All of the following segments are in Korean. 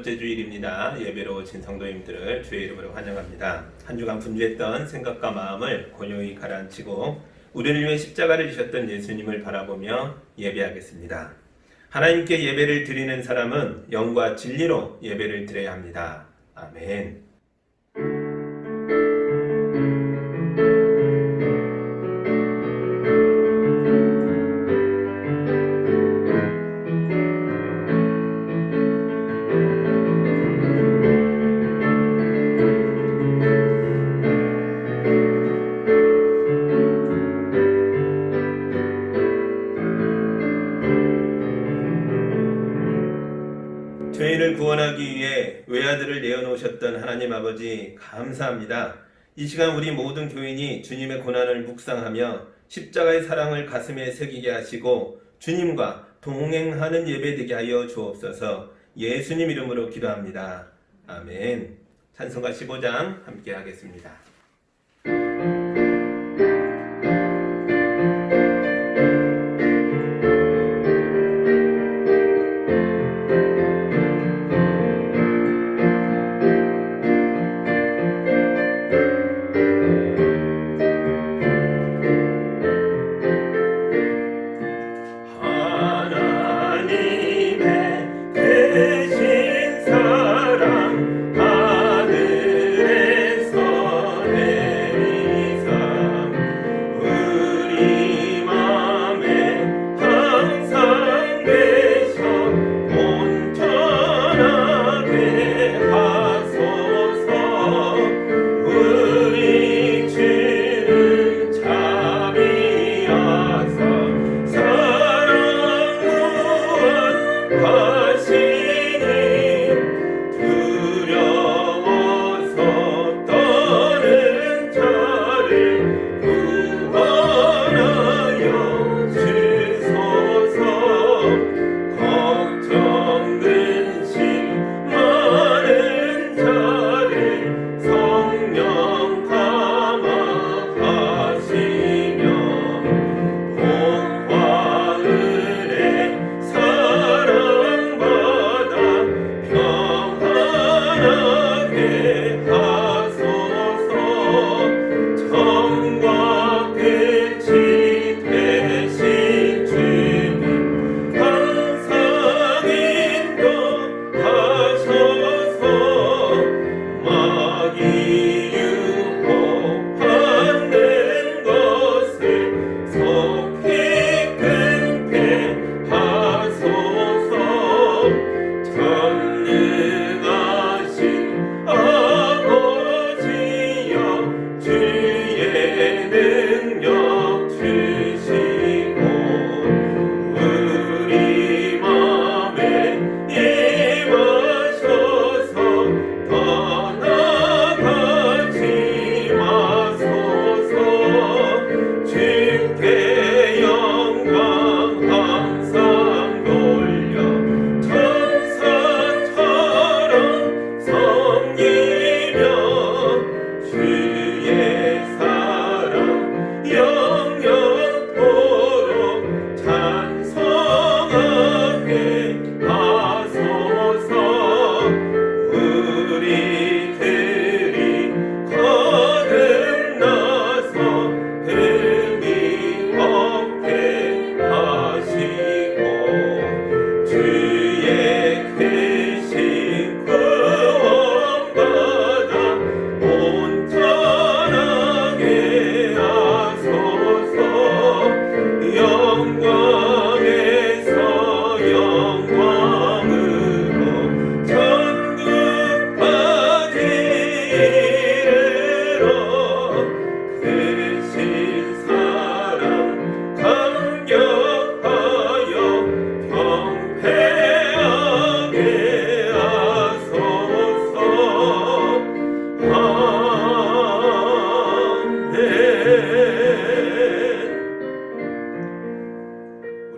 번째 주일입니다. 예배로 오신 성도님들을 주의 이름으로 환영합니다. 한 주간 분주했던 생각과 마음을 고요히 가라앉히고 우리를 위해 십자가를 지셨던 예수님을 바라보며 예배하겠습니다. 하나님께 예배를 드리는 사람은 영과 진리로 예배를 드려야 합니다. 아멘. 죄인을 구원하기 위해 외아들을 내어놓으셨던 하나님 아버지 감사합니다. 이 시간 우리 모든 교인이 주님의 고난을 묵상하며 십자가의 사랑을 가슴에 새기게 하시고 주님과 동행하는 예배 되게 하여 주옵소서. 예수님 이름으로 기도합니다. 아멘. 찬송가 15장 함께 하겠습니다.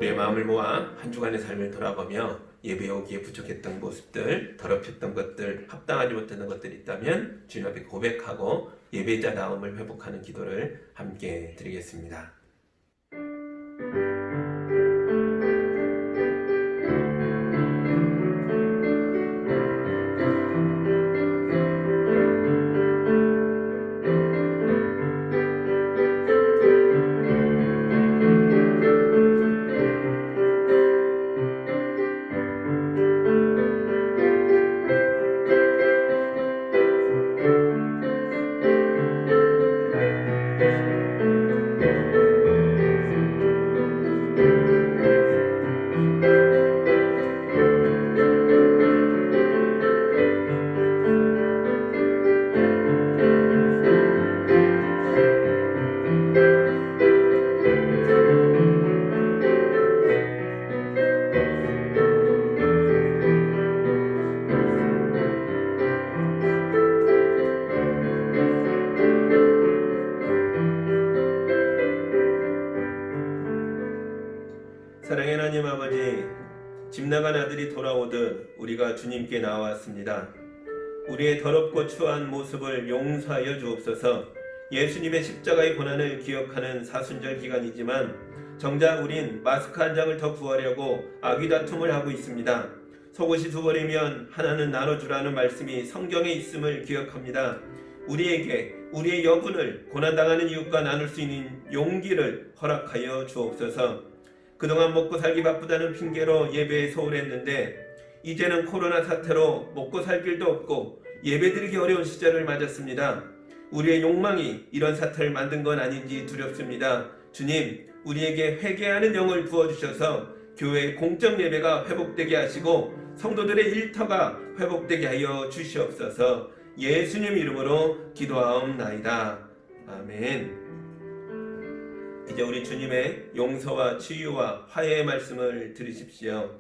우리의 마음을 모아 한 주간의 삶을 돌아보며 예배 오기에 부족했던 모습들, 더럽혔던 것들, 합당하지 못했던 것들이 있다면 주님 앞에 고백하고 예배자다움을 회복하는 기도를 함께 드리겠습니다. 자들이 돌아오듯 우리가 주님께 나왔습니다. 우리의 더럽고 추한 모습을 용서하여 주옵소서. 예수님의 십자가의 고난을 기억하는 사순절 기간이지만 정작 우린 마스크 한 장을 더 구하려고 아귀다툼을 하고 있습니다. 속옷이 두 벌이면 하나는 나눠주라는 말씀이 성경에 있음을 기억합니다. 우리에게 우리의 여분을 고난당하는 이웃과 나눌 수 있는 용기를 허락하여 주옵소서. 그동안 먹고 살기 바쁘다는 핑계로 예배에 소홀했는데 이제는 코로나 사태로 먹고 살 길도 없고 예배드리기 어려운 시절을 맞았습니다. 우리의 욕망이 이런 사태를 만든 건 아닌지 두렵습니다. 주님, 우리에게 회개하는 영을 부어주셔서 교회의 공적 예배가 회복되게 하시고 성도들의 일터가 회복되게 하여 주시옵소서. 예수님 이름으로 기도하옵나이다. 아멘. 이제 우리 주님의 용서와 치유와 화해의 말씀을 들으십시오.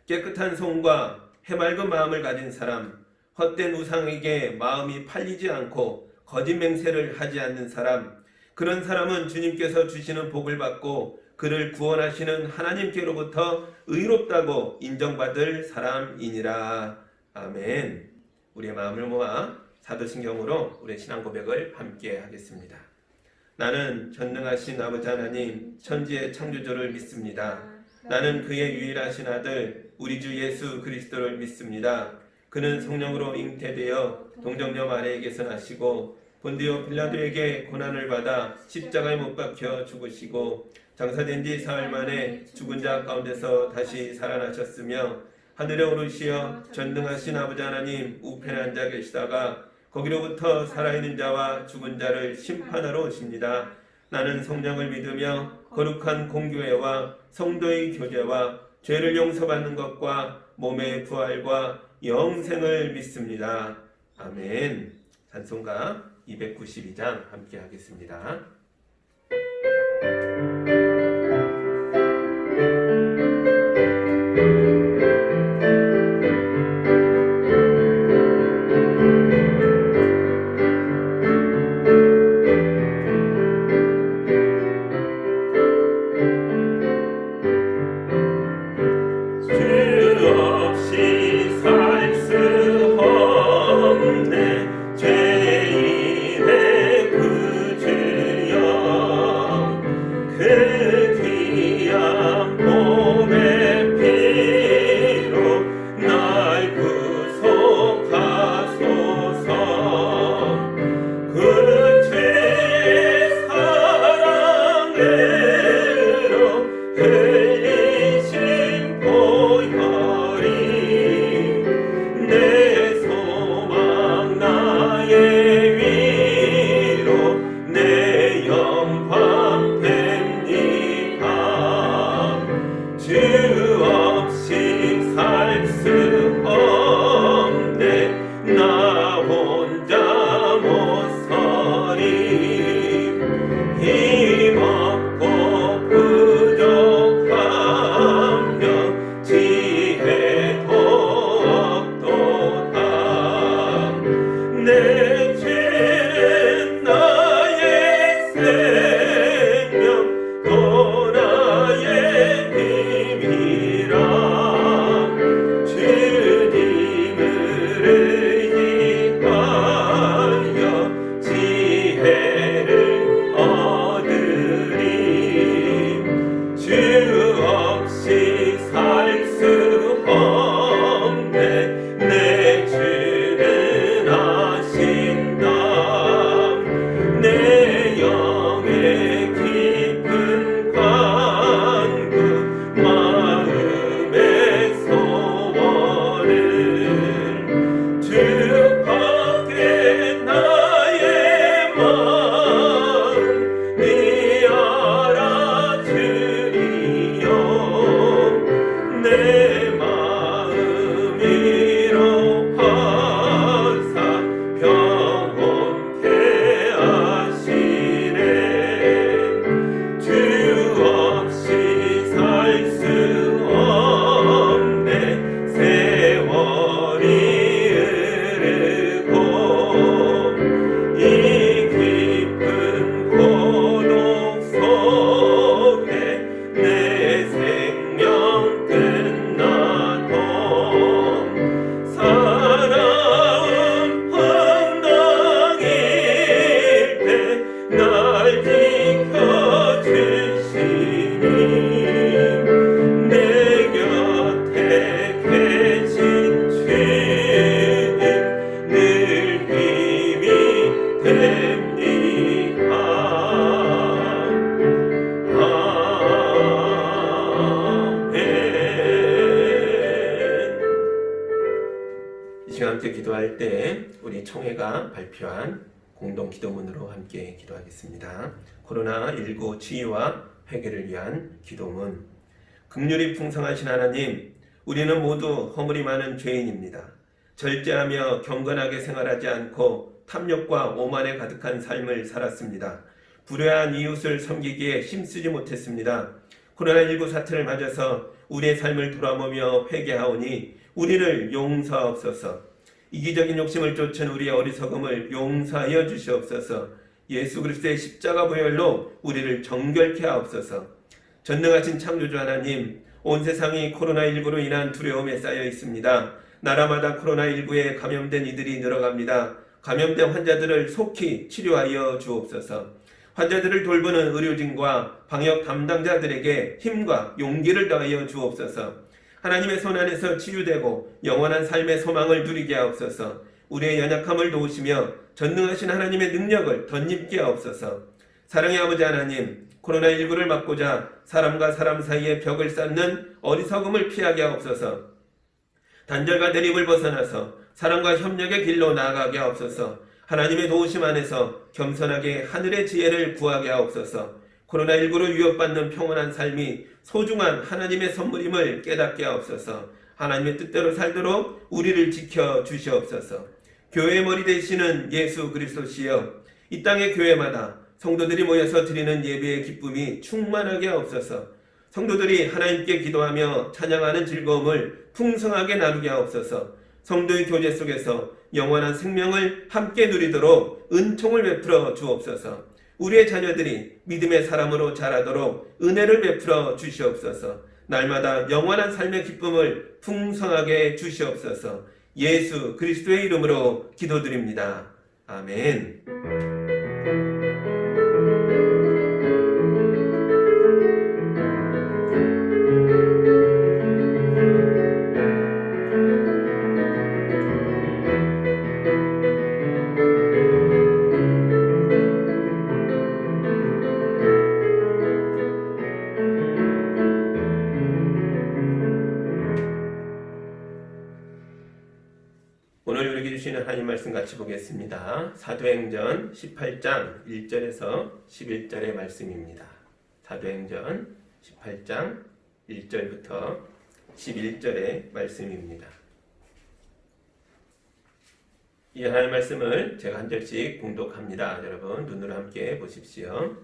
깨끗한 손과 해맑은 마음을 가진 사람, 헛된 우상에게 마음이 팔리지 않고 거짓 맹세를 하지 않는 사람, 그런 사람은 주님께서 주시는 복을 받고 그를 구원하시는 하나님께로부터 의롭다고 인정받을 사람이니라. 아멘. 우리의 마음을 모아 사도신경으로 우리의 신앙 고백을 함께 하겠습니다. 나는 전능하신 아버지 하나님, 천지의 창조주를 믿습니다. 나는 그의 유일하신 아들 우리 주 예수 그리스도를 믿습니다. 그는 성령으로 잉태되어 동정녀 마리아에게서 나시고 본디오 빌라도에게 고난을 받아 십자가에 못 박혀 죽으시고 장사된 지 사흘 만에 죽은 자 가운데서 다시 살아나셨으며 하늘에 오르시어 전능하신 아버지 하나님 우편에 앉아 계시다가 거기로부터 살아있는 자와 죽은 자를 심판하러 오십니다. 나는 성령을 믿으며 거룩한 공교회와 성도의 교제와 죄를 용서받는 것과 몸의 부활과 영생을 믿습니다. 아멘. 찬송가 292장 함께 하겠습니다. 제가 발표한 공동 기도문으로 함께 기도하겠습니다. 코로나19 치유와 회개를 위한 기도문. 긍휼이 풍성하신 하나님, 우리는 모두 허물이 많은 죄인입니다. 절제하며 경건하게 생활하지 않고 탐욕과 오만에 가득한 삶을 살았습니다. 불효한 이웃을 섬기기에 힘쓰지 못했습니다. 코로나19 사태를 맞아서 우리의 삶을 돌아보며 회개하오니 우리를 용서하옵소서. 이기적인 욕심을 쫓은 우리의 어리석음을 용서하여 주시옵소서. 예수 그리스도의 십자가 보혈로 우리를 정결케 하옵소서. 전능하신 창조주 하나님, 온 세상이 코로나19로 인한 두려움에 쌓여 있습니다. 나라마다 코로나19에 감염된 이들이 늘어갑니다. 감염된 환자들을 속히 치료하여 주옵소서. 환자들을 돌보는 의료진과 방역 담당자들에게 힘과 용기를 더하여 주옵소서. 하나님의 손 안에서 치유되고 영원한 삶의 소망을 누리게 하옵소서. 우리의 연약함을 도우시며 전능하신 하나님의 능력을 덧입게 하옵소서. 사랑의 아버지 하나님, 코로나19를 막고자 사람과 사람 사이에 벽을 쌓는 어리석음을 피하게 하옵소서. 단절과 대립을 벗어나서 사랑과 협력의 길로 나아가게 하옵소서. 하나님의 도우심 안에서 겸손하게 하늘의 지혜를 구하게 하옵소서. 코로나19로 위협받는 평온한 삶이 소중한 하나님의 선물임을 깨닫게 하옵소서. 하나님의 뜻대로 살도록 우리를 지켜 주시옵소서. 교회의 머리 되시는 예수 그리스도시여, 이 땅의 교회마다 성도들이 모여서 드리는 예배의 기쁨이 충만하게 하옵소서. 성도들이 하나님께 기도하며 찬양하는 즐거움을 풍성하게 나누게 하옵소서. 성도의 교제 속에서 영원한 생명을 함께 누리도록 은총을 베풀어 주옵소서. 우리의 자녀들이 믿음의 사람으로 자라도록 은혜를 베풀어 주시옵소서. 날마다 영원한 삶의 기쁨을 풍성하게 주시옵소서. 예수 그리스도의 이름으로 기도드립니다. 아멘. 오늘 우리에게 주시는 하나님 말씀 같이 보겠습니다. 사도행전 18장 1절에서 11절의 말씀입니다. 사도행전 18장 1절부터 11절의 말씀입니다. 이 하나님 말씀을 제가 한 절씩 봉독합니다. 여러분 눈으로 함께 보십시오.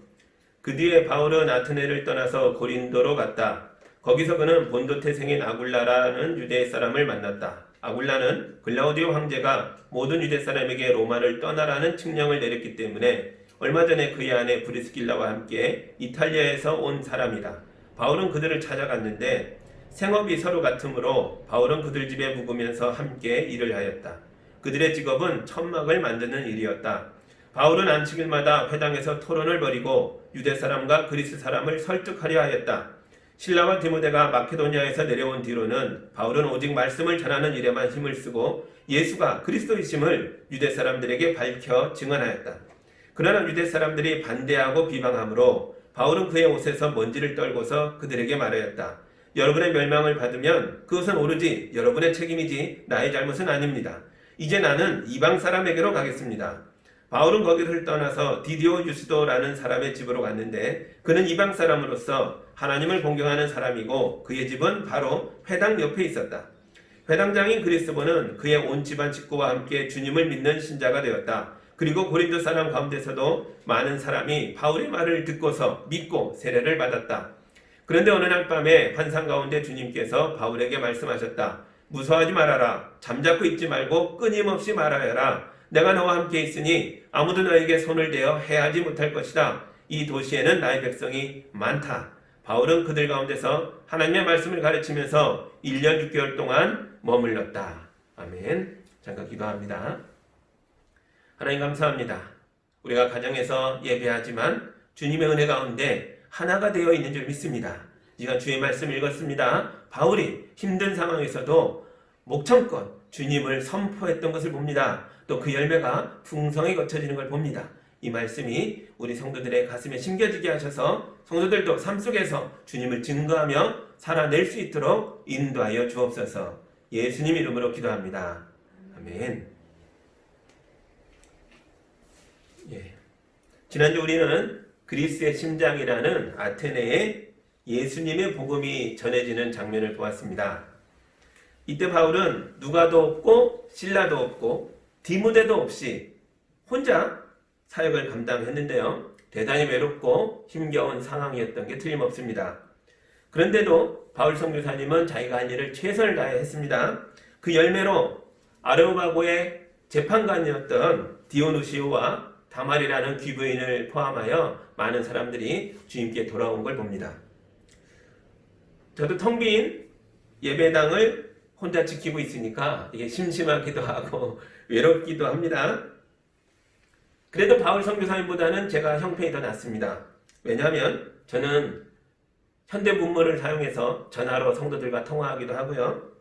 그 뒤에 바울은 아테네를 떠나서 고린도로 갔다. 거기서 그는 본도 태생인 아굴라라는 유대 사람을 만났다. 아굴라는 글라우디오 황제가 모든 유대 사람에게 로마를 떠나라는 칙령을 내렸기 때문에 얼마 전에 그의 아내 브리스길라와 함께 이탈리아에서 온 사람이다. 바울은 그들을 찾아갔는데 생업이 서로 같으므로 바울은 그들 집에 묵으면서 함께 일을 하였다. 그들의 직업은 천막을 만드는 일이었다. 바울은 안식일마다 회당에서 토론을 벌이고 유대 사람과 그리스 사람을 설득하려 하였다. 실라와 디모데가 마케도니아에서 내려온 뒤로는 바울은 오직 말씀을 전하는 일에만 힘을 쓰고 예수가 그리스도이심을 유대 사람들에게 밝혀 증언하였다. 그러나 유대 사람들이 반대하고 비방하므로 바울은 그의 옷에서 먼지를 떨고서 그들에게 말하였다. 여러분의 멸망을 받으면 그것은 오로지 여러분의 책임이지 나의 잘못은 아닙니다. 이제 나는 이방 사람에게로 가겠습니다. 바울은 거기를 떠나서 디디오 유스도라는 사람의 집으로 갔는데 그는 이방 사람으로서 하나님을 공경하는 사람이고 그의 집은 바로 회당 옆에 있었다. 회당장인 그리스도는 그의 온 집안 식구와 함께 주님을 믿는 신자가 되었다. 그리고 고린도 사람 가운데서도 많은 사람이 바울의 말을 듣고서 믿고 세례를 받았다. 그런데 어느 날 밤에 환상 가운데 주님께서 바울에게 말씀하셨다. 무서워하지 말아라. 잠자코 있지 말고 끊임없이 말하여라. 내가 너와 함께 있으니 아무도 너에게 손을 대어 해하지 못할 것이다. 이 도시에는 나의 백성이 많다. 바울은 그들 가운데서 하나님의 말씀을 가르치면서 1년 6개월 동안 머물렀다. 아멘. 잠깐 기도합니다. 하나님 감사합니다. 우리가 가정에서 예배하지만 주님의 은혜 가운데 하나가 되어 있는 줄 믿습니다. 제가 주의 말씀 읽었습니다. 바울이 힘든 상황에서도 목청껏 주님을 선포했던 것을 봅니다. 또 그 열매가 풍성히 거쳐지는 걸 봅니다. 이 말씀이 우리 성도들의 가슴에 심겨지게 하셔서 성도들도 삶 속에서 주님을 증거하며 살아낼 수 있도록 인도하여 주옵소서. 예수님 이름으로 기도합니다. 아멘. 지난주 우리는 그리스의 심장이라는 아테네에 예수님의 복음이 전해지는 장면을 보았습니다. 이때 바울은 누가도 없고 실라도 없고 디모데도 없이 혼자 사역을 감당했는데요. 대단히 외롭고 힘겨운 상황이었던 게 틀림없습니다. 그런데도 바울 선교사님은 자기가 한 일을 최선을 다해 했습니다. 그 열매로 아레오바고의 재판관이었던 디오누시오와 다말이라는 귀부인을 포함하여 많은 사람들이 주님께 돌아온 걸 봅니다. 저도 텅 빈 예배당을 혼자 지키고 있으니까 이게 심심하기도 하고 외롭기도 합니다. 그래도 바울 선교사님보다는 제가 형편이 더 낫습니다. 왜냐하면 저는 현대문물을 사용해서 전화로 성도들과 통화하기도 하고요.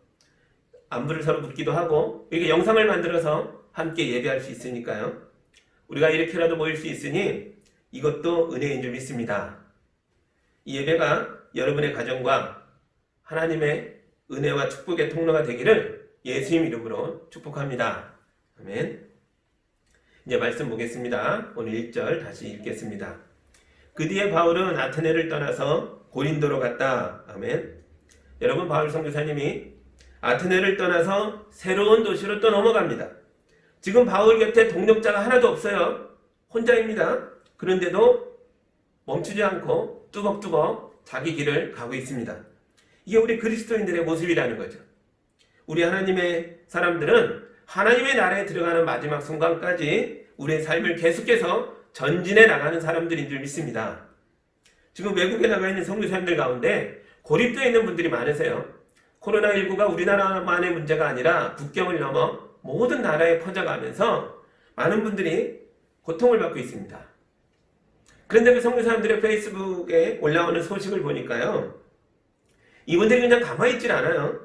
안부를 서로 묻기도 하고 이렇게 영상을 만들어서 함께 예배할 수 있으니까요. 우리가 이렇게라도 모일 수 있으니 이것도 은혜인 줄 믿습니다. 이 예배가 여러분의 가정과 하나님의 은혜와 축복의 통로가 되기를 예수님 이름으로 축복합니다. 아멘. 이제 말씀 보겠습니다. 오늘 1절 다시 읽겠습니다. 그 뒤에 바울은 아테네를 떠나서 고린도로 갔다. 아멘. 여러분, 바울 선교사님이 아테네를 떠나서 새로운 도시로 또 넘어갑니다. 지금 바울 곁에 동력자가 하나도 없어요. 혼자입니다. 그런데도 멈추지 않고 뚜벅뚜벅 자기 길을 가고 있습니다. 이게 우리 그리스도인들의 모습이라는 거죠. 우리 하나님의 사람들은 하나님의 나라에 들어가는 마지막 순간까지 우리의 삶을 계속해서 전진해 나가는 사람들인 줄 믿습니다. 지금 외국에 나가 있는 선교사님들 가운데 고립되어 있는 분들이 많으세요. 코로나19가 우리나라만의 문제가 아니라 국경을 넘어 모든 나라에 퍼져가면서 많은 분들이 고통을 받고 있습니다. 그런데 그 선교사님들의 페이스북에 올라오는 소식을 보니까요, 이분들이 그냥 가만히 있질 않아요.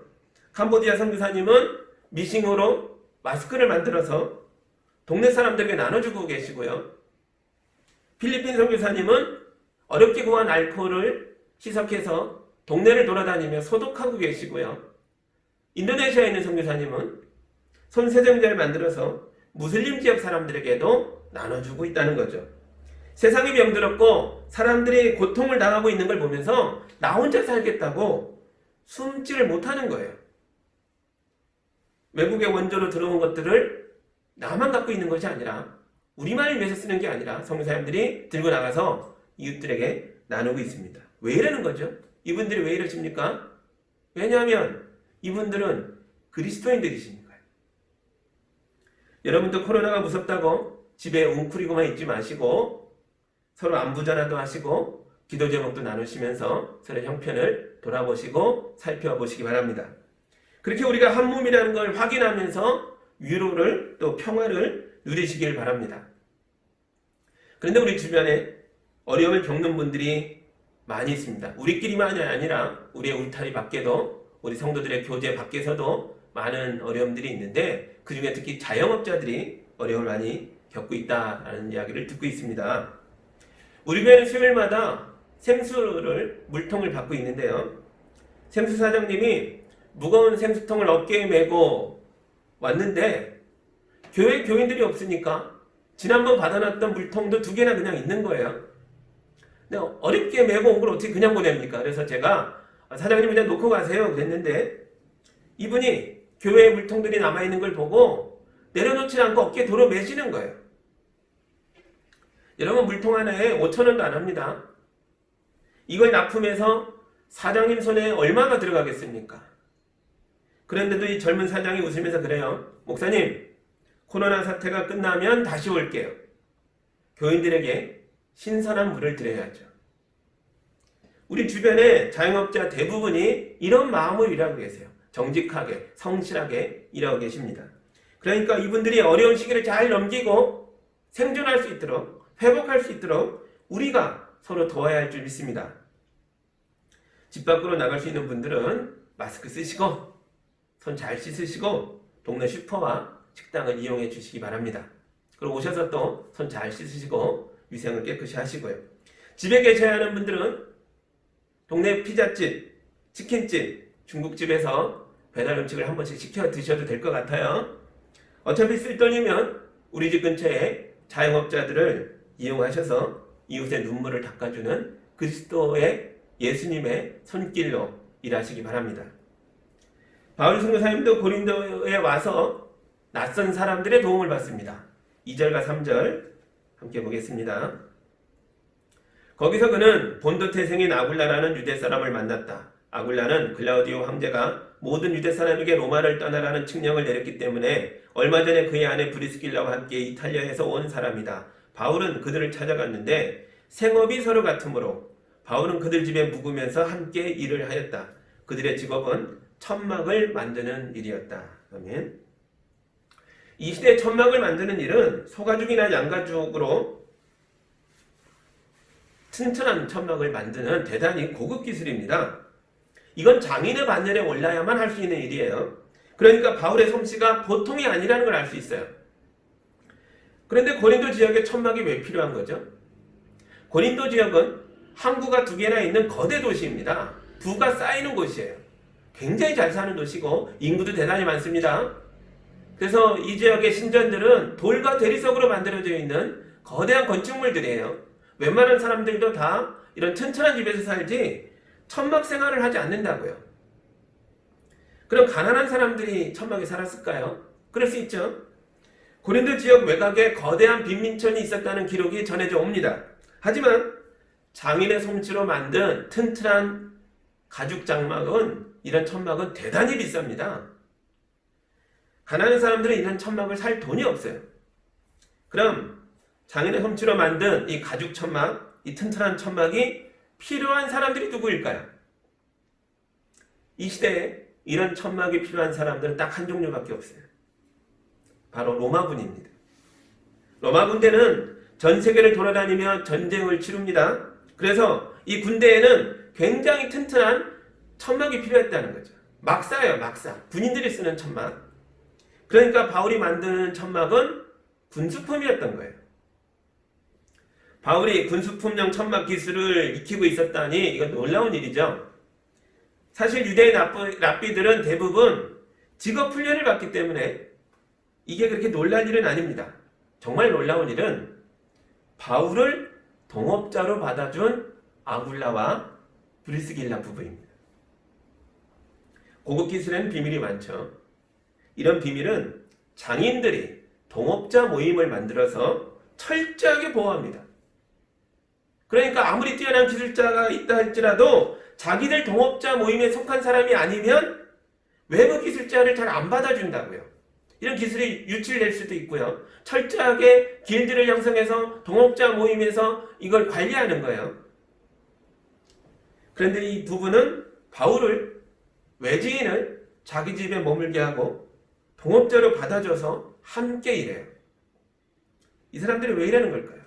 캄보디아 선교사님은 미싱으로 마스크를 만들어서 동네 사람들에게 나눠주고 계시고요. 필리핀 선교사님은 어렵게 구한 알코올을 희석해서 동네를 돌아다니며 소독하고 계시고요. 인도네시아에 있는 선교사님은 손세정제를 만들어서 무슬림 지역 사람들에게도 나눠주고 있다는 거죠. 세상이 병들었고 사람들이 고통을 당하고 있는 걸 보면서 나 혼자 살겠다고 숨지를 못하는 거예요. 외국의 원조로 들어온 것들을 나만 갖고 있는 것이 아니라 우리만을 위해서 쓰는 게 아니라 선교사님들이 들고 나가서 이웃들에게 나누고 있습니다. 왜 이러는 거죠? 이분들이 왜 이러십니까? 왜냐하면 이분들은 그리스도인들이시니까요. 여러분도 코로나가 무섭다고 집에 웅크리고만 있지 마시고 서로 안부 전화도 하시고 기도 제목도 나누시면서 서로 형편을 돌아보시고 살펴보시기 바랍니다. 그렇게 우리가 한 몸이라는 걸 확인하면서 위로를 또 평화를 누리시길 바랍니다. 그런데 우리 주변에 어려움을 겪는 분들이 많이 있습니다. 우리끼리만이 아니라 우리의 울타리 밖에도 우리 성도들의 교제 밖에서도 많은 어려움들이 있는데 그 중에 특히 자영업자들이 어려움을 많이 겪고 있다는 이야기를 듣고 있습니다. 우리 교회는 수요일마다 생수를 물통을 받고 있는데요. 생수 사장님이 무거운 생수통을 어깨에 메고 왔는데 교회 교인들이 없으니까 지난번 받아놨던 물통도 2개나 그냥 있는 거예요. 근데 어렵게 메고 온 걸 어떻게 그냥 보냅니까? 그래서 제가 사장님 그냥 놓고 가세요 그랬는데 이분이 교회에 물통들이 남아있는 걸 보고 내려놓지 않고 어깨에 도로 매시는 거예요. 여러분, 물통 하나에 5,000원도 안 합니다. 이걸 납품해서 사장님 손에 얼마가 들어가겠습니까? 그런데도 이 젊은 사장이 웃으면서 그래요. 목사님, 코로나 사태가 끝나면 다시 올게요. 교인들에게 신선한 물을 드려야죠. 우리 주변에 자영업자 대부분이 이런 마음으로 일하고 계세요. 정직하게, 성실하게 일하고 계십니다. 그러니까 이분들이 어려운 시기를 잘 넘기고 생존할 수 있도록, 회복할 수 있도록 우리가 서로 도와야 할 줄 믿습니다. 집 밖으로 나갈 수 있는 분들은 마스크 쓰시고 손 잘 씻으시고 동네 슈퍼와 식당을 이용해 주시기 바랍니다. 그리고 오셔서 또 손 잘 씻으시고 위생을 깨끗이 하시고요. 집에 계셔야 하는 분들은 동네 피자집, 치킨집, 중국집에서 배달 음식을 한 번씩 시켜 드셔도 될 것 같아요. 어차피 쓸 돈이면 우리 집 근처에 자영업자들을 이용하셔서 이웃의 눈물을 닦아주는 그리스도의 예수님의 손길로 일하시기 바랍니다. 바울 선교사님도 고린도에 와서 낯선 사람들의 도움을 받습니다. 2절과 3절 함께 보겠습니다. 거기서 그는 본도 태생인 아굴라라는 유대 사람을 만났다. 아굴라는 글라우디오 황제가 모든 유대 사람에게 로마를 떠나라는 칙령을 내렸기 때문에 얼마 전에 그의 아내 브리스길라와 함께 이탈리아에서 온 사람이다. 바울은 그들을 찾아갔는데 생업이 서로 같으므로 바울은 그들 집에 묵으면서 함께 일을 하였다. 그들의 직업은 천막을 만드는 일이었다. 아멘. 이 시대에 천막을 만드는 일은 소가죽이나 양가죽으로 튼튼한 천막을 만드는 대단히 고급 기술입니다. 이건 장인의 반열에 올라야만 할 수 있는 일이에요. 그러니까 바울의 솜씨가 보통이 아니라는 걸 알 수 있어요. 그런데 고린도 지역에 천막이 왜 필요한 거죠? 고린도 지역은 항구가 2개나 있는 거대 도시입니다. 부가 쌓이는 곳이에요. 굉장히 잘 사는 도시고 인구도 대단히 많습니다. 그래서 이 지역의 신전들은 돌과 대리석으로 만들어져 있는 거대한 건축물들이에요. 웬만한 사람들도 다 이런 튼튼한 집에서 살지 천막 생활을 하지 않는다고요. 그럼 가난한 사람들이 천막에 살았을까요? 그럴 수 있죠. 고린도 지역 외곽에 거대한 빈민촌이 있었다는 기록이 전해져 옵니다. 하지만 장인의 솜씨로 만든 튼튼한 가죽 장막은, 이런 천막은 대단히 비쌉니다. 가난한 사람들은 이런 천막을 살 돈이 없어요. 그럼 장인의 솜씨로 만든 이 가죽 천막, 이 튼튼한 천막이 필요한 사람들이 누구일까요? 이 시대에 이런 천막이 필요한 사람들은 딱 한 종류밖에 없어요. 바로 로마군입니다. 로마 군대는 전 세계를 돌아다니며 전쟁을 치릅니다. 그래서 이 군대에는 굉장히 튼튼한 천막이 필요했다는 거죠. 막사예요, 막사. 군인들이 쓰는 천막. 그러니까 바울이 만드는 천막은 군수품이었던 거예요. 바울이 군수품용 천막 기술을 익히고 있었다니 이건 놀라운 일이죠. 사실 유대인 랍비들은 대부분 직업 훈련을 받기 때문에 이게 그렇게 놀랄 일은 아닙니다. 정말 놀라운 일은 바울을 동업자로 받아준 아굴라와 브리스길라 부부입니다. 고급 기술에는 비밀이 많죠. 이런 비밀은 장인들이 동업자 모임을 만들어서 철저하게 보호합니다. 그러니까 아무리 뛰어난 기술자가 있다 할지라도 자기들 동업자 모임에 속한 사람이 아니면 외부 기술자를 잘 안 받아준다고요. 이런 기술이 유출될 수도 있고요. 철저하게 길드를 형성해서 동업자 모임에서 이걸 관리하는 거예요. 그런데 이 부부는 바울을, 외지인을 자기 집에 머물게 하고 동업자로 받아줘서 함께 일해요. 이 사람들이 왜 이러는 걸까요?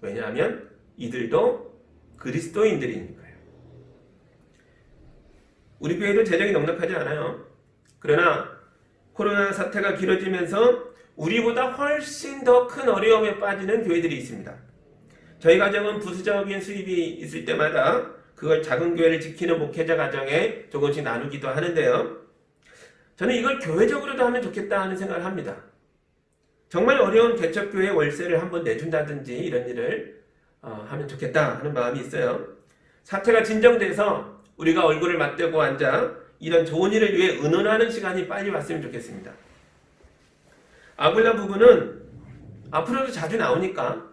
왜냐하면 이들도 그리스도인들이니까요. 우리 교회도 재정이 넉넉하지 않아요. 그러나 코로나 사태가 길어지면서 우리보다 훨씬 더 큰 어려움에 빠지는 교회들이 있습니다. 저희 가정은 부수적인 수입이 있을 때마다 그걸 작은 교회를 지키는 목회자 가정에 조금씩 나누기도 하는데요. 저는 이걸 교회적으로도 하면 좋겠다 하는 생각을 합니다. 정말 어려운 개척교회 월세를 한번 내준다든지 이런 일을 하면 좋겠다 하는 마음이 있어요. 사태가 진정돼서 우리가 얼굴을 맞대고 앉아 이런 좋은 일을 위해 의논하는 시간이 빨리 왔으면 좋겠습니다. 아굴라 부부는 앞으로도 자주 나오니까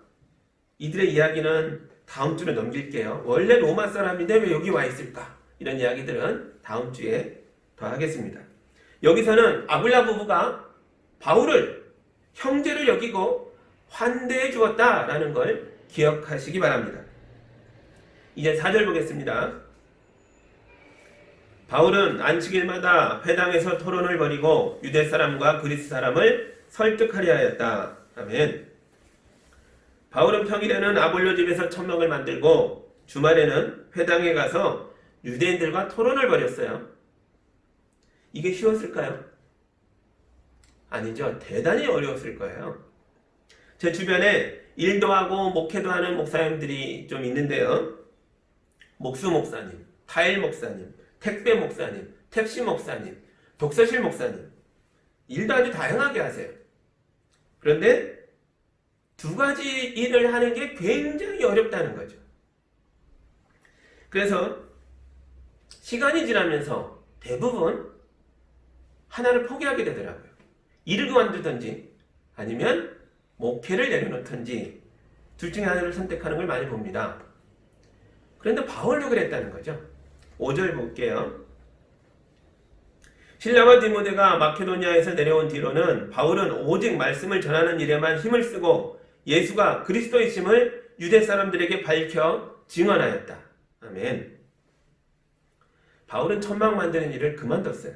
이들의 이야기는 다음 주로 넘길게요. 원래 로마 사람인데 왜 여기 와 있을까? 이런 이야기들은 다음 주에 더 하겠습니다. 여기서는 아굴라 부부가 바울을 형제로 여기고 환대해 주었다라는 걸 기억하시기 바랍니다. 이제 4절 보겠습니다. 바울은 안식일마다 회당에서 토론을 벌이고 유대 사람과 그리스 사람을 설득하려 하였다. 아멘. 바울은 평일에는 아볼로 집에서 천막을 만들고 주말에는 회당에 가서 유대인들과 토론을 벌였어요. 이게 쉬웠을까요? 아니죠. 대단히 어려웠을 거예요. 제 주변에 일도 하고 목회도 하는 목사님들이 좀 있는데요. 목수 목사님, 타일 목사님, 택배 목사님, 택시 목사님, 독서실 목사님, 일도 아주 다양하게 하세요. 그런데 두 가지 일을 하는 게 굉장히 어렵다는 거죠. 그래서 시간이 지나면서 대부분 하나를 포기하게 되더라고요. 일을 그만두든지 아니면 목회를 내려놓든지 둘 중에 하나를 선택하는 걸 많이 봅니다. 그런데 바울도 그랬다는 거죠. 5절 볼게요. 실라와 디모데가 마케도니아에서 내려온 뒤로는 바울은 오직 말씀을 전하는 일에만 힘을 쓰고 예수가 그리스도이심을 유대 사람들에게 밝혀 증언하였다. 아멘. 바울은 천막 만드는 일을 그만뒀어요.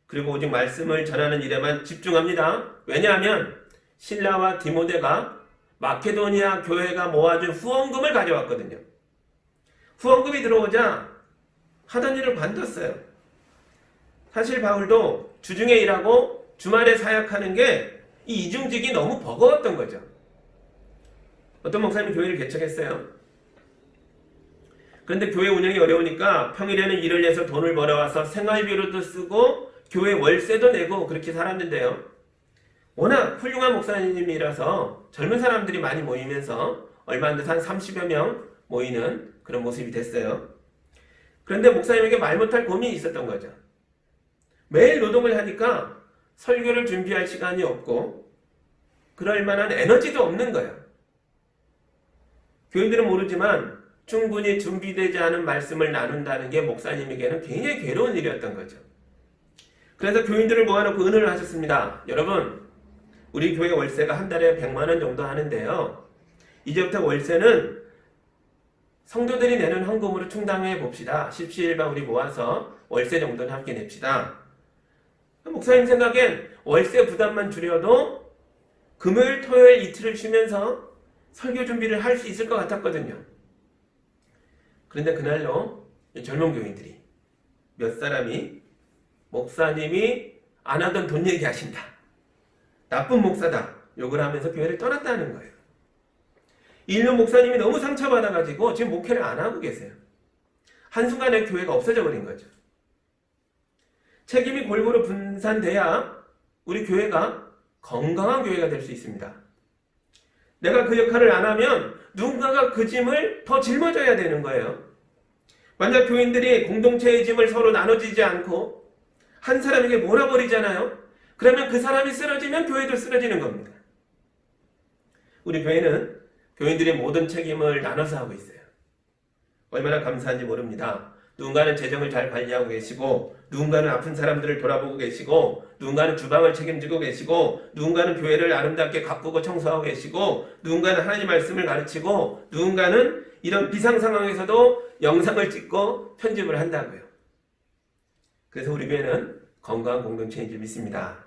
그리고 오직 말씀을 전하는 일에만 집중합니다. 왜냐하면 실라와 디모데가 마케도니아 교회가 모아준 후원금을 가져왔거든요. 후원금이 들어오자 하던 일을 관뒀어요. 사실 바울도 주중에 일하고 주말에 사역하는 게 이 이중직이 너무 버거웠던 거죠. 어떤 목사님이 교회를 개척했어요. 그런데 교회 운영이 어려우니까 평일에는 일을 해서 돈을 벌어와서 생활비로도 쓰고 교회 월세도 내고 그렇게 살았는데요. 워낙 훌륭한 목사님이라서 젊은 사람들이 많이 모이면서 얼마 안 돼서 한 30여 명 모이는 그런 모습이 됐어요. 그런데 목사님에게 말 못할 고민이 있었던 거죠. 매일 노동을 하니까 설교를 준비할 시간이 없고 그럴 만한 에너지도 없는 거예요. 교인들은 모르지만 충분히 준비되지 않은 말씀을 나눈다는 게 목사님에게는 굉장히 괴로운 일이었던 거죠. 그래서 교인들을 모아놓고 은혜를 하셨습니다. 여러분, 우리 교회 월세가 한 달에 100만 원 정도 하는데요. 이제부터 월세는 성도들이 내는 헌금으로 충당해 봅시다. 십시일반 우리 모아서 월세 정도는 함께 냅시다. 목사님 생각엔 월세 부담만 줄여도 금요일, 토요일 이틀을 쉬면서 설교 준비를 할 수 있을 것 같았거든요. 그런데 그날로 젊은 교인들이 몇 사람이 목사님이 안 하던 돈 얘기하신다. 나쁜 목사다. 욕을 하면서 교회를 떠났다는 거예요. 일로 목사님이 너무 상처받아가지고 지금 목회를 안 하고 계세요. 한순간에 교회가 없어져 버린 거죠. 책임이 골고루 분산돼야 우리 교회가 건강한 교회가 될 수 있습니다. 내가 그 역할을 안 하면 누군가가 그 짐을 더 짊어져야 되는 거예요. 만약 교인들이 공동체의 짐을 서로 나눠지지 않고 한 사람에게 몰아버리잖아요. 그러면 그 사람이 쓰러지면 교회도 쓰러지는 겁니다. 우리 교회는 교인들의 모든 책임을 나눠서 하고 있어요. 얼마나 감사한지 모릅니다. 누군가는 재정을 잘 관리하고 계시고, 누군가는 아픈 사람들을 돌아보고 계시고, 누군가는 주방을 책임지고 계시고, 누군가는 교회를 아름답게 가꾸고 청소하고 계시고, 누군가는 하나님 말씀을 가르치고, 누군가는 이런 비상 상황에서도 영상을 찍고 편집을 한다고요. 그래서 우리 교회는 건강한 공동체인 줄 믿습니다.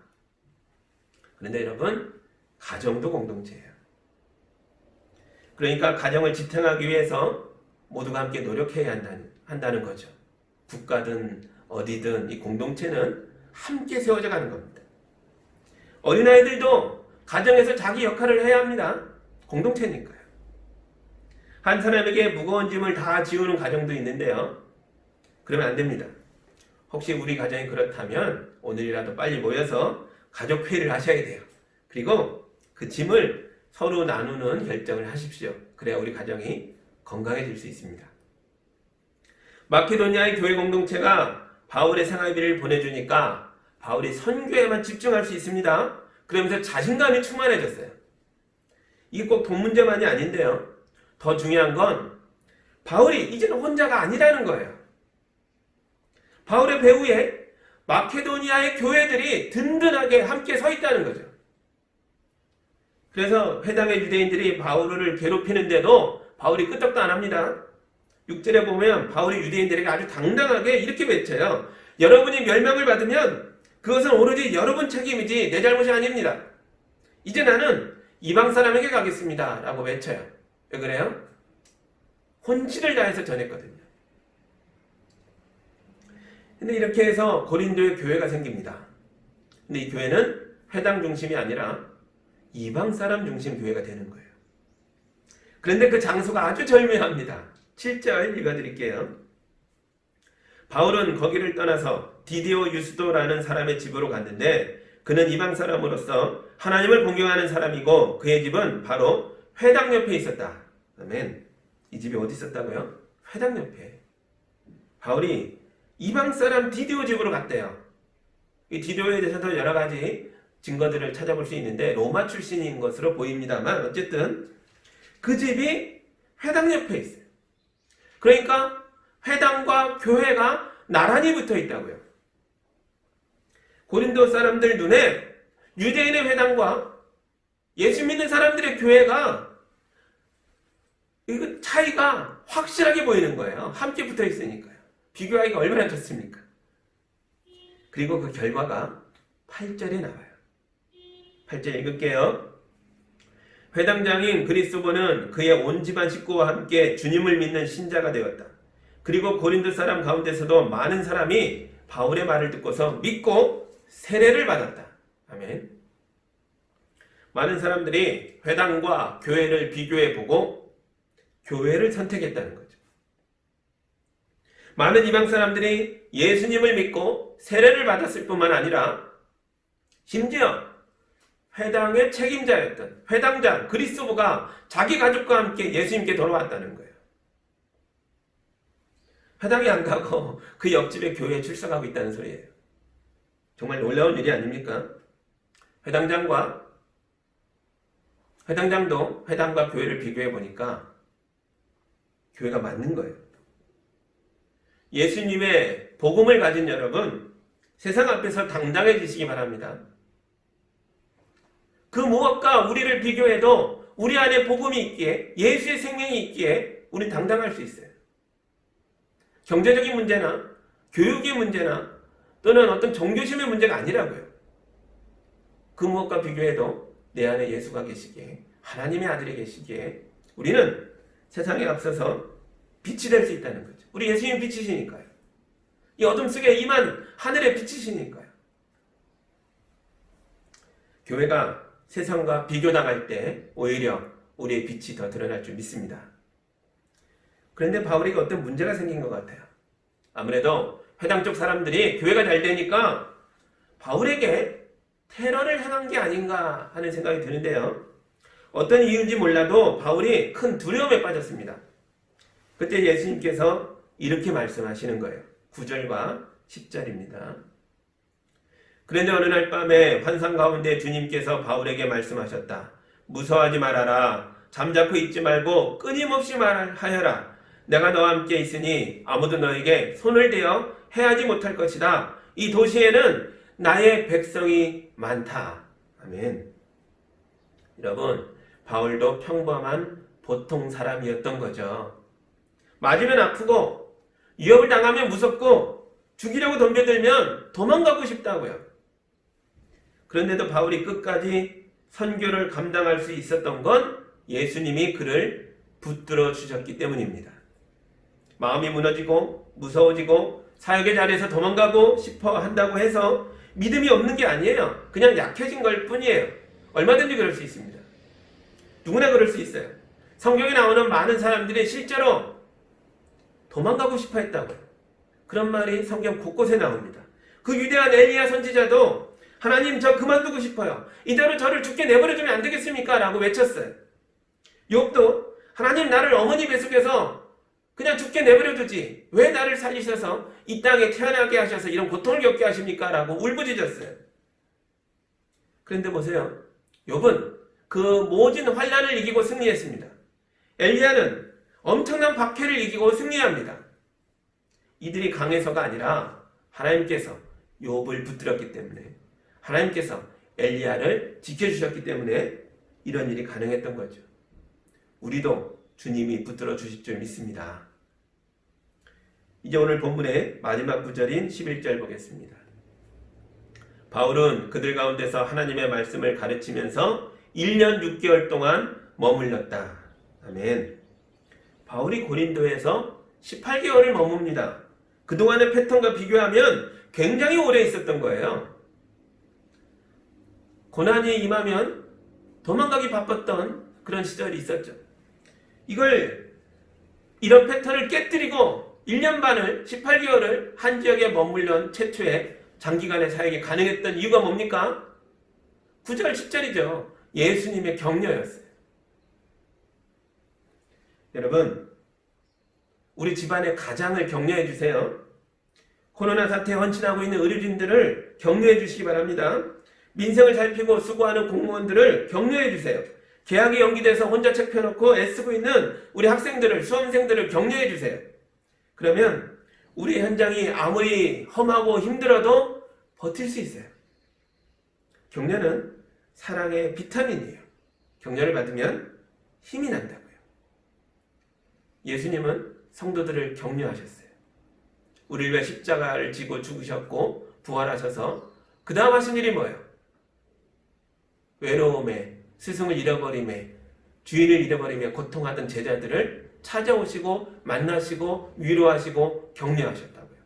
그런데 여러분, 가정도 공동체예요. 그러니까 가정을 지탱하기 위해서 모두가 함께 노력해야 한다는 거죠. 국가든 어디든 이 공동체는 함께 세워져 가는 겁니다. 어린아이들도 가정에서 자기 역할을 해야 합니다. 공동체니까요. 한 사람에게 무거운 짐을 다 지우는 가정도 있는데요. 그러면 안 됩니다. 혹시 우리 가정이 그렇다면 오늘이라도 빨리 모여서 가족회의를 하셔야 돼요. 그리고 그 짐을 서로 나누는 결정을 하십시오. 그래야 우리 가정이 건강해질 수 있습니다. 마케도니아의 교회 공동체가 바울의 생활비를 보내주니까 바울이 선교에만 집중할 수 있습니다. 그러면서 자신감이 충만해졌어요. 이게 꼭 돈 문제만이 아닌데요. 더 중요한 건 바울이 이제는 혼자가 아니라는 거예요. 바울의 배후에 마케도니아의 교회들이 든든하게 함께 서 있다는 거죠. 그래서 회당의 유대인들이 바울을 괴롭히는데도 바울이 끄떡도 안 합니다. 6절에 보면 바울이 유대인들에게 아주 당당하게 이렇게 외쳐요. 여러분이 멸망을 받으면 그것은 오로지 여러분 책임이지 내 잘못이 아닙니다. 이제 나는 이방 사람에게 가겠습니다. 라고 외쳐요. 왜 그래요? 혼신을 다해서 전했거든요. 근데 이렇게 해서 고린도에 교회가 생깁니다. 근데 이 교회는 회당 중심이 아니라 이방 사람 중심 교회가 되는 거예요. 그런데 그 장소가 아주 절묘합니다. 7절 읽어드릴게요. 바울은 거기를 떠나서 디디오 유스도라는 사람의 집으로 갔는데 그는 이방 사람으로서 하나님을 공경하는 사람이고 그의 집은 바로 회당 옆에 있었다. 아멘. 이 집이 어디 있었다고요? 회당 옆에. 바울이 이방 사람 디디오 집으로 갔대요. 이 디디오에 대해서도 여러 가지 증거들을 찾아볼 수 있는데 로마 출신인 것으로 보입니다만 어쨌든 그 집이 회당 옆에 있어요. 그러니까 회당과 교회가 나란히 붙어 있다고요. 고린도 사람들 눈에 유대인의 회당과 예수 믿는 사람들의 교회가 이 차이가 확실하게 보이는 거예요. 함께 붙어 있으니까요. 비교하기가 얼마나 좋습니까? 그리고 그 결과가 8절에 나와요. 8절 읽을게요. 회당장인 그리스도는 그의 온 집안 식구와 함께 주님을 믿는 신자가 되었다. 그리고 고린도 사람 가운데서도 많은 사람이 바울의 말을 듣고서 믿고 세례를 받았다. 아멘. 많은 사람들이 회당과 교회를 비교해 보고 교회를 선택했다는 거죠. 많은 이방 사람들이 예수님을 믿고 세례를 받았을 뿐만 아니라 심지어 회당의 책임자였던 회당장 그리스도가 자기 가족과 함께 예수님께 돌아왔다는 거예요. 회당에 안 가고 그 옆집에 교회에 출석하고 있다는 소리예요. 정말 놀라운 일이 아닙니까? 회당장도 회당과 교회를 비교해 보니까 교회가 맞는 거예요. 예수님의 복음을 가진 여러분, 세상 앞에서 당당해지시기 바랍니다. 그 무엇과 우리를 비교해도 우리 안에 복음이 있기에, 예수의 생명이 있기에 우리는 당당할 수 있어요. 경제적인 문제나 교육의 문제나 또는 어떤 종교심의 문제가 아니라고요. 그 무엇과 비교해도 내 안에 예수가 계시기에, 하나님의 아들이 계시기에 우리는 세상에 앞서서 빛이 될 수 있다는 거죠. 우리 예수님 빛이시니까요. 이 어둠 속에 임한 하늘의 빛이시니까요. 교회가 세상과 비교당할 때 오히려 우리의 빛이 더 드러날 줄 믿습니다. 그런데 바울에게 어떤 문제가 생긴 것 같아요. 아무래도 회당 쪽 사람들이 교회가 잘 되니까 바울에게 테러를 행한 게 아닌가 하는 생각이 드는데요. 어떤 이유인지 몰라도 바울이 큰 두려움에 빠졌습니다. 그때 예수님께서 이렇게 말씀하시는 거예요. 9절과 10절입니다. 그런데 어느 날 밤에 환상 가운데 주님께서 바울에게 말씀하셨다. 무서워하지 말아라. 잠자코 있지 말고 끊임없이 말하여라. 내가 너와 함께 있으니 아무도 너에게 손을 대어 해하지 못할 것이다. 이 도시에는 나의 백성이 많다. 아멘. 여러분, 바울도 평범한 보통 사람이었던 거죠. 맞으면 아프고 위협을 당하면 무섭고 죽이려고 덤벼들면 도망가고 싶다고요. 그런데도 바울이 끝까지 선교를 감당할 수 있었던 건 예수님이 그를 붙들어 주셨기 때문입니다. 마음이 무너지고 무서워지고 사역의 자리에서 도망가고 싶어 한다고 해서 믿음이 없는 게 아니에요. 그냥 약해진 걸 뿐이에요. 얼마든지 그럴 수 있습니다. 누구나 그럴 수 있어요. 성경에 나오는 많은 사람들이 실제로 도망가고 싶어 했다고요. 그런 말이 성경 곳곳에 나옵니다. 그 위대한 엘리야 선지자도 하나님 저 그만두고 싶어요. 이대로 저를 죽게 내버려두면 안 되겠습니까? 라고 외쳤어요. 욥도 하나님 나를 어머니 뱃속에서 그냥 죽게 내버려두지 왜 나를 살리셔서 이 땅에 태어나게 하셔서 이런 고통을 겪게 하십니까? 라고 울부짖었어요. 그런데 보세요. 욥은 그 모진 환난을 이기고 승리했습니다. 엘리야는 엄청난 박해를 이기고 승리합니다. 이들이 강해서가 아니라 하나님께서 욥을 붙들었기 때문에, 하나님께서 엘리야를 지켜주셨기 때문에 이런 일이 가능했던 거죠. 우리도 주님이 붙들어 주실 줄 믿습니다. 이제 오늘 본문의 마지막 구절인 11절 보겠습니다. 바울은 그들 가운데서 하나님의 말씀을 가르치면서 1년 6개월 동안 머물렀다. 아멘. 바울이 고린도에서 18개월을 머뭅니다. 그동안의 패턴과 비교하면 굉장히 오래 있었던 거예요. 고난이 임하면 도망가기 바빴던 그런 시절이 있었죠. 이런 패턴을 깨뜨리고 1년 반을 18개월을 한 지역에 머물던 최초의 장기간의 사역이 가능했던 이유가 뭡니까? 9절 10절이죠. 예수님의 격려였어요. 여러분, 우리 집안의 가장을 격려해 주세요. 코로나 사태에 헌신하고 있는 의료진들을 격려해 주시기 바랍니다. 민생을 살피고 수고하는 공무원들을 격려해 주세요. 계약이 연기돼서 혼자 책 펴놓고 애쓰고 있는 우리 학생들을, 수험생들을 격려해 주세요. 그러면 우리 현장이 아무리 험하고 힘들어도 버틸 수 있어요. 격려는 사랑의 비타민이에요. 격려를 받으면 힘이 난다고요. 예수님은 성도들을 격려하셨어요. 우리를 위해 십자가를 지고 죽으셨고 부활하셔서 그 다음 하신 일이 뭐예요? 외로움에, 스승을 잃어버림에, 주인을 잃어버리며 고통하던 제자들을 찾아오시고 만나시고 위로하시고 격려하셨다고요.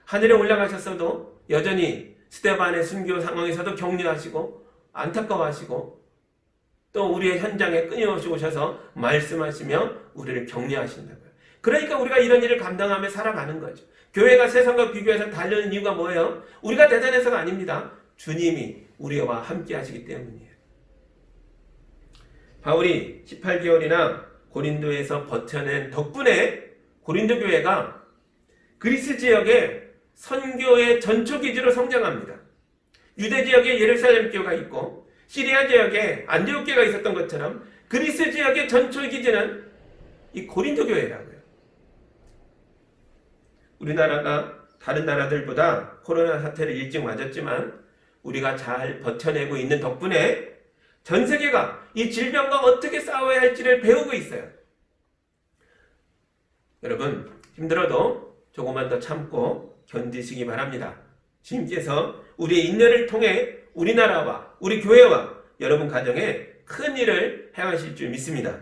하늘에 올라가셨어도 여전히 스데반의 순교 상황에서도 격려하시고 안타까워하시고 또 우리의 현장에 끊임없이 오셔서 말씀하시며 우리를 격려하신다고요. 그러니까 우리가 이런 일을 감당하며 살아가는 거죠. 교회가 세상과 비교해서 다르는 이유가 뭐예요? 우리가 대단해서가 아닙니다. 주님이 우리와 함께 하시기 때문이에요. 바울이 18개월이나 고린도에서 버텨낸 덕분에 고린도 교회가 그리스 지역의 선교의 전초기지로 성장합니다. 유대 지역에 예루살렘 교회가 있고 시리아 지역에 안디옥 교회가 있었던 것처럼 그리스 지역의 전초기지는 이 고린도 교회라고요. 우리나라가 다른 나라들보다 코로나 사태를 일찍 맞았지만 우리가 잘 버텨내고 있는 덕분에 전 세계가 이 질병과 어떻게 싸워야 할지를 배우고 있어요. 여러분, 힘들어도 조금만 더 참고 견디시기 바랍니다. 주님께서 우리의 인내를 통해 우리나라와 우리 교회와 여러분 가정에 큰 일을 행하실 줄 믿습니다.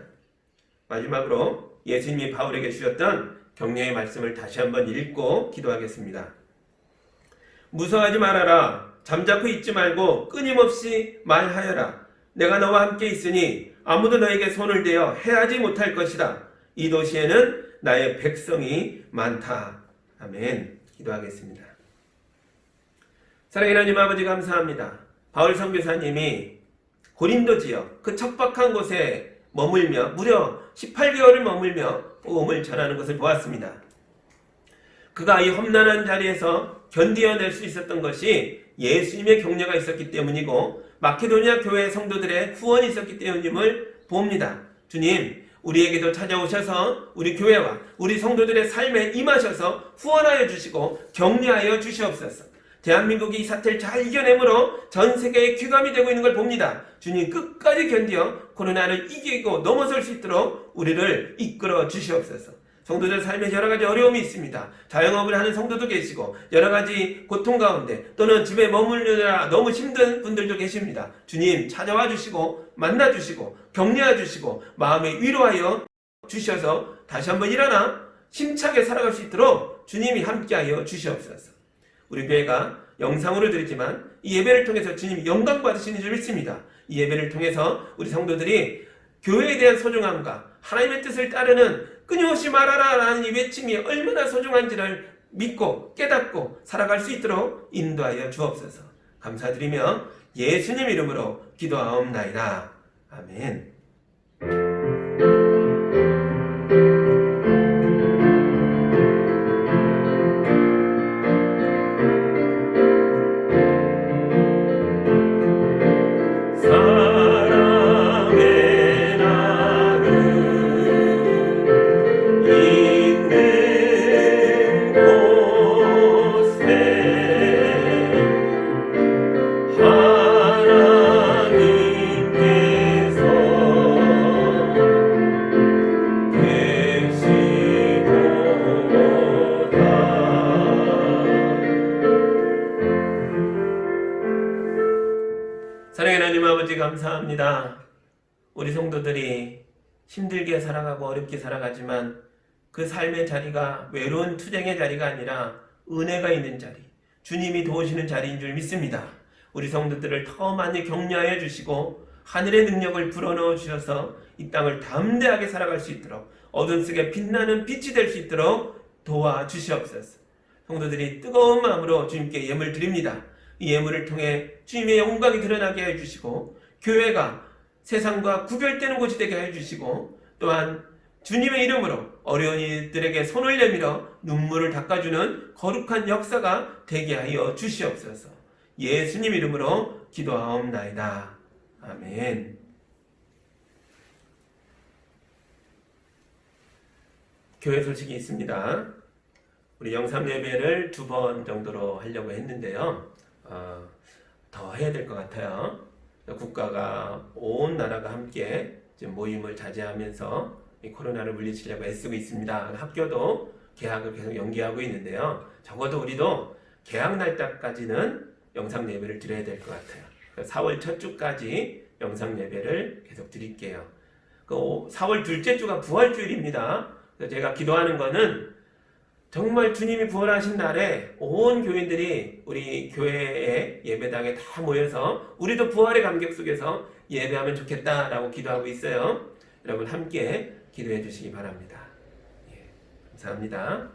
마지막으로 예수님이 바울에게 주셨던 격려의 말씀을 다시 한번 읽고 기도하겠습니다. 무서워하지 말아라. 잠자코 있지 말고 끊임없이 말하여라. 내가 너와 함께 있으니 아무도 너에게 손을 대어 해하지 못할 것이다. 이 도시에는 나의 백성이 많다. 아멘. 기도하겠습니다. 사랑하는 하나님 아버지 감사합니다. 바울 선교사님이 고린도 지역 그 척박한 곳에 머물며 무려 18개월을 머물며 복음을 전하는 것을 보았습니다. 그가 이 험난한 자리에서 견디어낼 수 있었던 것이 예수님의 격려가 있었기 때문이고 마케도니아 교회 성도들의 후원이 있었기 때문임을 봅니다. 주님, 우리에게도 찾아오셔서 우리 교회와 우리 성도들의 삶에 임하셔서 후원하여 주시고 격려하여 주시옵소서. 대한민국이 이 사태를 잘 이겨내므로 전 세계에 귀감이 되고 있는 걸 봅니다. 주님, 끝까지 견디어 코로나를 이기고 넘어설 수 있도록 우리를 이끌어 주시옵소서. 성도들 삶에 여러 가지 어려움이 있습니다. 자영업을 하는 성도도 계시고 여러 가지 고통 가운데 또는 집에 머물느라 너무 힘든 분들도 계십니다. 주님, 찾아와 주시고 만나 주시고 격려해 주시고 마음에 위로하여 주셔서 다시 한번 일어나 힘차게 살아갈 수 있도록 주님이 함께하여 주시옵소서. 우리 교회가 영상으로 드리지만 이 예배를 통해서 주님이 영광 받으시는 줄 믿습니다. 이 예배를 통해서 우리 성도들이 교회에 대한 소중함과 하나님의 뜻을 따르는 끊임없이 말하라 라는 이 외침이 얼마나 소중한지를 믿고 깨닫고 살아갈 수 있도록 인도하여 주옵소서. 감사드리며 예수님 이름으로 기도하옵나이다. 아멘. 사랑하는 하나님 아버지 감사합니다. 우리 성도들이 힘들게 살아가고 어렵게 살아가지만 그 삶의 자리가 외로운 투쟁의 자리가 아니라 은혜가 있는 자리, 주님이 도우시는 자리인 줄 믿습니다. 우리 성도들을 더 많이 격려하여 주시고 하늘의 능력을 불어넣어 주셔서 이 땅을 담대하게 살아갈 수 있도록 어둠 속에 빛나는 빛이 될 수 있도록 도와주시옵소서. 성도들이 뜨거운 마음으로 주님께 예물 드립니다. 이 예물을 통해 주님의 영광이 드러나게 해주시고 교회가 세상과 구별되는 곳이 되게 해주시고 또한 주님의 이름으로 어려운 이들에게 손을 내밀어 눈물을 닦아주는 거룩한 역사가 되게 하여 주시옵소서. 예수님 이름으로 기도하옵나이다. 아멘. 교회 소식이 있습니다. 우리 영상 예배를 2번 정도로 하려고 했는데요. 더 해야 될 것 같아요. 국가가 온 나라가 함께 지금 모임을 자제하면서 이 코로나를 물리치려고 애쓰고 있습니다. 학교도 개학을 계속 연기하고 있는데요. 적어도 우리도 개학 날짜까지는 영상 예배를 드려야 될 것 같아요. 4월 첫 주까지 영상 예배를 계속 드릴게요. 4월 둘째 주가 부활주일입니다. 그래서 제가 기도하는 거는 정말 주님이 부활하신 날에 온 교인들이 우리 교회의 예배당에 다 모여서 우리도 부활의 감격 속에서 예배하면 좋겠다라고 기도하고 있어요. 여러분 함께 기도해 주시기 바랍니다. 감사합니다.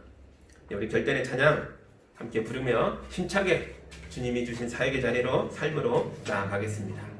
우리 결단의 찬양 함께 부르며 힘차게 주님이 주신 사역의 자리로 삶으로 나아가겠습니다.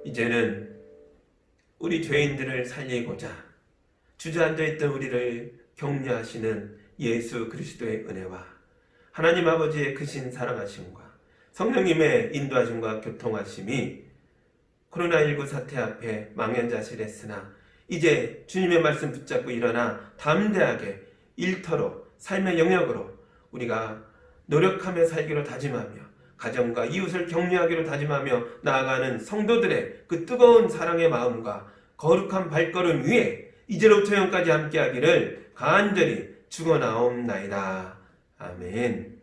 이제는 우리 죄인들을 살리고자 주저앉아 있던 우리를 격려하시는 예수 그리스도의 은혜와 하나님 아버지의 크신 사랑하심과 성령님의 인도하심과 교통하심이 코로나19 사태 앞에 망연자실했으나 이제 주님의 말씀 붙잡고 일어나 담대하게 일터로 삶의 영역으로 우리가 노력하며 살기로 다짐하며 가정과 이웃을 격려하기로 다짐하며 나아가는 성도들의 그 뜨거운 사랑의 마음과 거룩한 발걸음 위에 이제로부터 영까지 함께하기를 간절히 축원하옵나이다. 아멘.